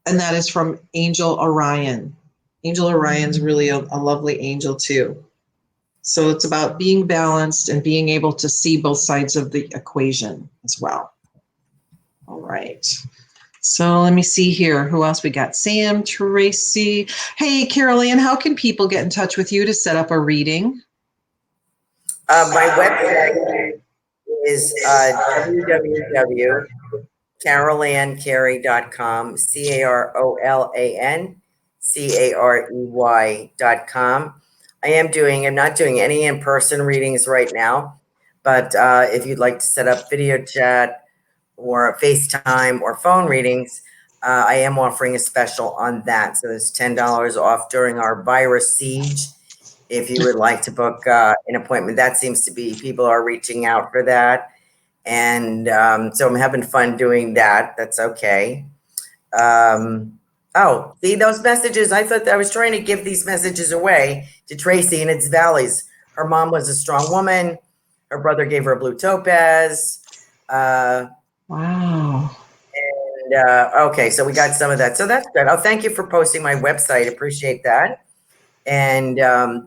And that is from Angel Orion. Angel Orion's really a lovely angel too. So it's about being balanced and being able to see both sides of the equation as well. All right. So let me see here. Who else we got? Sam, Tracy. Hey, Carolan, how can people get in touch with you to set up a reading? My website is www.carolancarey.com, CarolanCarey.com. I'm not doing any in-person readings right now, but if you'd like to set up video chat or FaceTime or phone readings, I am offering a special on that. So there's $10 off during our virus siege. If you would like to book an appointment, that seems to be, people are reaching out for that. And so I'm having fun doing that. That's okay. Oh, see those messages? I thought I was trying to give these messages away to Tracy, and it's Valley's. Her mom was a strong woman. Her brother gave her a blue topaz. Wow. And okay, so we got some of that. So that's good. Oh, thank you for posting my website. Appreciate that. And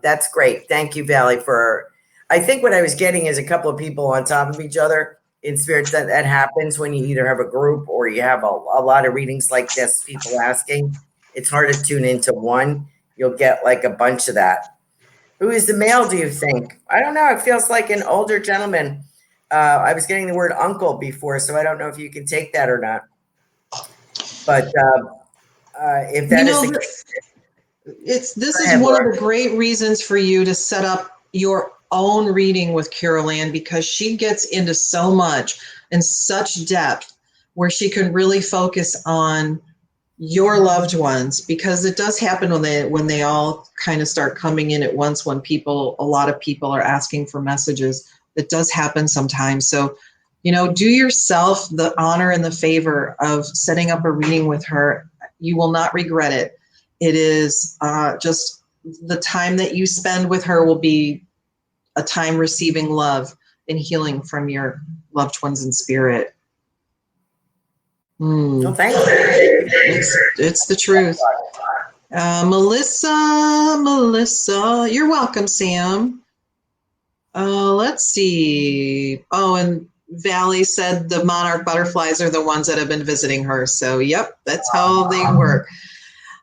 that's great. Thank you, Valley, for. I think what I was getting is a couple of people on top of each other in spirits. That happens when you either have a group or you have a lot of readings like this, people asking. It's hard to tune into one. You'll get like a bunch of that. Who is the male, do you think? I don't know. It feels like an older gentleman. I was getting the word uncle before, so I don't know if you can take that or not. But if that is the case, this is one of the great reasons for you to set up your own reading with Carolan, because she gets into so much and such depth where she can really focus on your loved ones, because it does happen when they all kind of start coming in at once, when a lot of people are asking for messages. It does happen sometimes. So, do yourself the honor and the favor of setting up a reading with her. You will not regret it. It is just the time that you spend with her will be a time receiving love and healing from your loved ones in spirit. Well, thank you. It's the truth. Melissa, you're welcome, Sam. Let's see. Oh, and Valley said the monarch butterflies are the ones that have been visiting her. So, yep, that's how they work.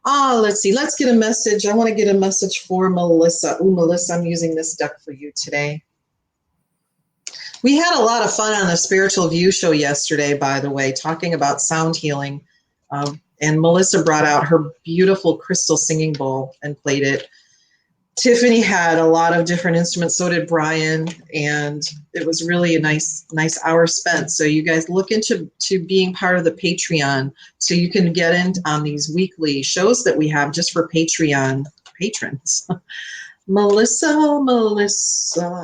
Let's see. Let's get a message. I want to get a message for Melissa. Ooh, Melissa, I'm using this deck for you today. We had a lot of fun on the Spiritual View show yesterday, by the way, talking about sound healing. And Melissa brought out her beautiful crystal singing bowl and played it. Tiffany had a lot of different instruments, so did Brian, and it was really a nice hour spent. So you guys look into being part of the Patreon so you can get in on these weekly shows that we have just for Patreon patrons. Melissa,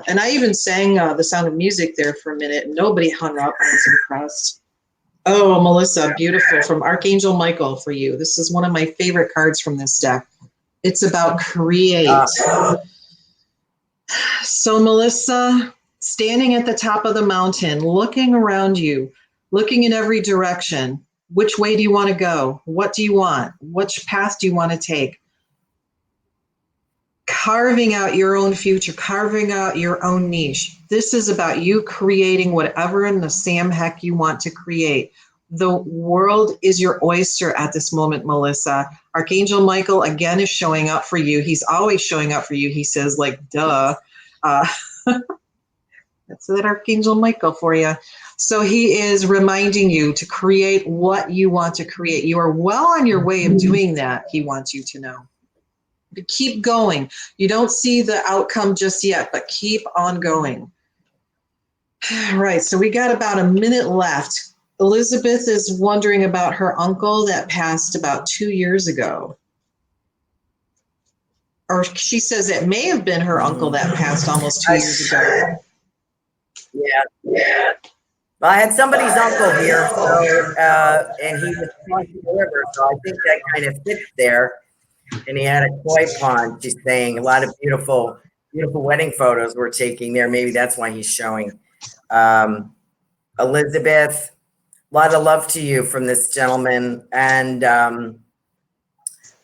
and I even sang The Sound of Music there for a minute, and nobody hung up. I was impressed. Oh, Melissa, beautiful, from Archangel Michael for you. This is one of my favorite cards from this deck. It's about create. So, Melissa, standing at the top of the mountain, looking around you, looking in every direction. Which way do you want to go? What do you want? Which path do you want to take? Carving out your own future, carving out your own niche. This is about you creating whatever in the Sam heck you want to create. The world is your oyster at this moment, Melissa. Archangel Michael, again, is showing up for you. He's always showing up for you. He says, like, duh. That's that Archangel Michael for you. So he is reminding you to create what you want to create. You are well on your way of doing that, he wants you to know. But keep going. You don't see the outcome just yet, but keep on going. All right, so we got about a minute left. Elizabeth is wondering about her uncle that passed about 2 years ago. Or she says it may have been her uncle that passed almost 2 years ago. Yeah. Well, I had somebody's uncle here, so and he was crossing the river, so I think that kind of fits there. And he had a koi pond. She's saying a lot of beautiful wedding photos we're taking there. Maybe that's why he's showing. Elizabeth, a lot of love to you from this gentleman, and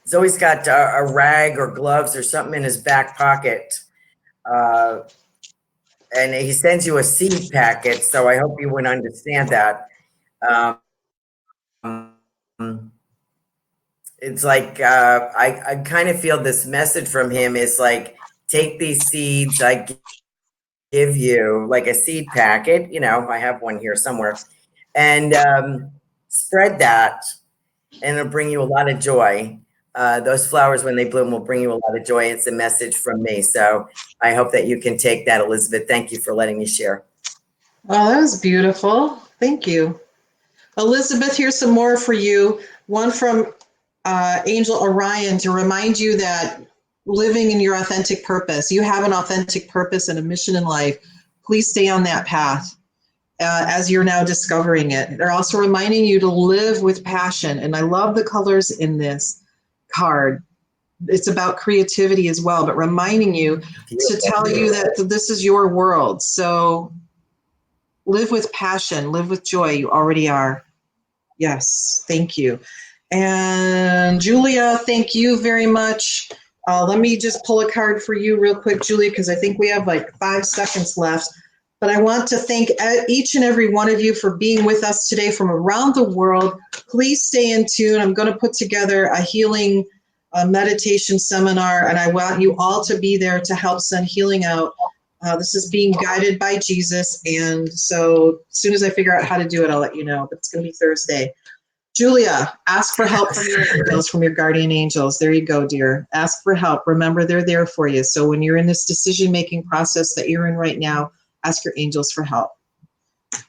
he's always got a rag or gloves or something in his back pocket. And he sends you a seed packet, so I hope you would understand that. It's like I kind of feel this message from him is like, take these seeds I give you, like a seed packet. I have one here somewhere, and spread that, and it'll bring you a lot of joy. Those flowers, when they bloom, will bring you a lot of joy. It's a message from me. So I hope that you can take that, Elizabeth. Thank you for letting me share. Oh, that was beautiful. Thank you. Elizabeth, here's some more for you. One from Angel Orion to remind you that living in your authentic purpose, you have an authentic purpose and a mission in life. Please stay on that path. as you're now discovering it. They're also reminding you to live with passion. And I love the colors in this card. It's about creativity as well, but reminding you to tell you that this is your world. So live with passion, live with joy. You already are. Yes, thank you. And Julia, thank you very much. Let me just pull a card for you real quick, Julia, because I think we have like 5 seconds left. But I want to thank each and every one of you for being with us today from around the world. Please stay in tune. I'm going to put together a healing meditation seminar, and I want you all to be there to help send healing out. This is being guided by Jesus, and so as soon as I figure out how to do it, I'll let you know. But it's going to be Thursday. Julia, ask for help from your angels, from your guardian angels. There you go, dear. Ask for help. Remember, they're there for you. So when you're in this decision-making process that you're in right now, ask your angels for help.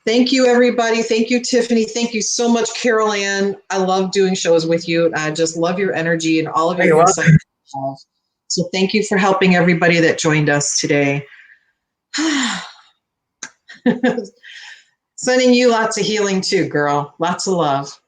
Thank you, everybody. Thank you, Tiffany. Thank you so much, Carolan. I love doing shows with you. I just love your energy and all of your insight. So thank you for helping everybody that joined us today. Sending you lots of healing too, girl. Lots of love.